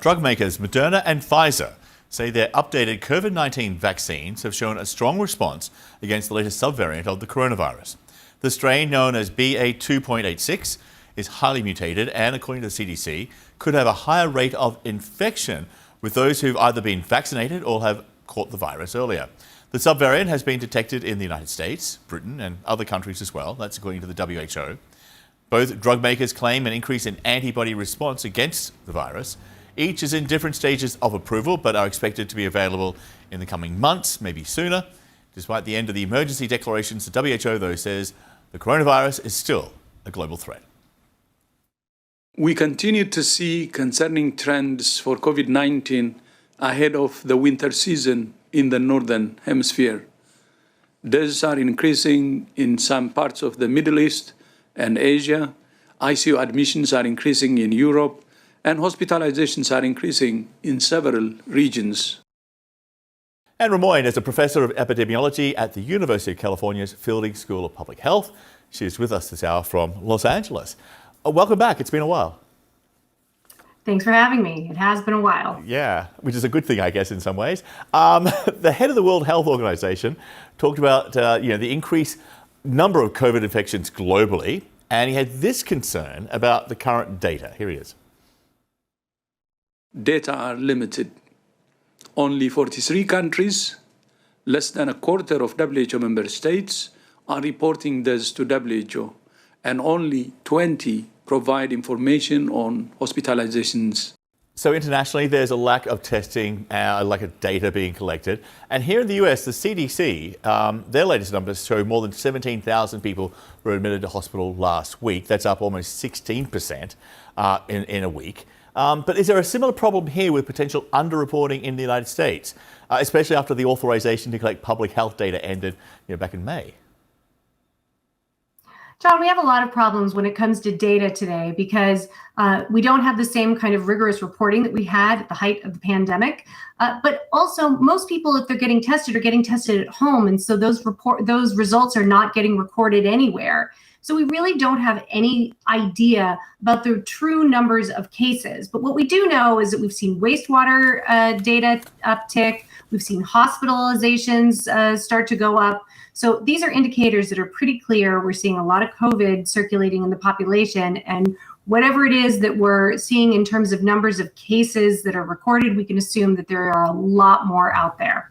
drug makers Moderna and Pfizer say their updated COVID-19 vaccines have shown a strong response against the latest subvariant of the coronavirus. The strain, known as BA.2.86, is highly mutated and, according to the CDC, could have a higher rate of infection with those who've either been vaccinated or have caught the virus earlier. The subvariant has been detected in the United States, Britain and other countries as well. That's according to the WHO. Both drug makers claim an increase in antibody response against the virus. Each is in different stages of approval, but are expected to be available in the coming months, maybe sooner. Despite the end of the emergency declarations, the WHO, though, says the coronavirus is still a global threat. We continue to see concerning trends for COVID-19 ahead of the winter season in the Northern Hemisphere. Deaths are increasing in some parts of the Middle East and Asia. ICU admissions are increasing in Europe, and hospitalizations are increasing in several regions. Anne Ramoyne is a professor of epidemiology at the University of California's Fielding School of Public Health. She is with us this hour from Los Angeles. Welcome back. It's been a while. Thanks for having me. It has been a while. Yeah, which is a good thing, I guess, in some ways. The head of the World Health Organization talked about the increased number of COVID infections globally, and he had this concern about the current data. Here he is. Data are limited. Only 43 countries, less than a quarter of WHO member states, are reporting deaths to WHO, and only 20 provide information on hospitalizations. So internationally, there's a lack of testing, a lack of data being collected. And here in the US, the CDC, their latest numbers show more than 17,000 people were admitted to hospital last week. That's up almost 16% in a week. But is there a similar problem here with potential underreporting in the United States, especially after the authorization to collect public health data ended back in May? John, we have a lot of problems when it comes to data today because we don't have the same kind of rigorous reporting that we had at the height of the pandemic. But also, most people, if they're getting tested, are getting tested at home. And so those results are not getting recorded anywhere. So we really don't have any idea about the true numbers of cases. But what we do know is that we've seen wastewater data uptick. We've seen hospitalizations start to go up. So these are indicators that are pretty clear. We're seeing a lot of COVID circulating in the population, and whatever it is that we're seeing in terms of numbers of cases that are recorded, we can assume that there are a lot more out there.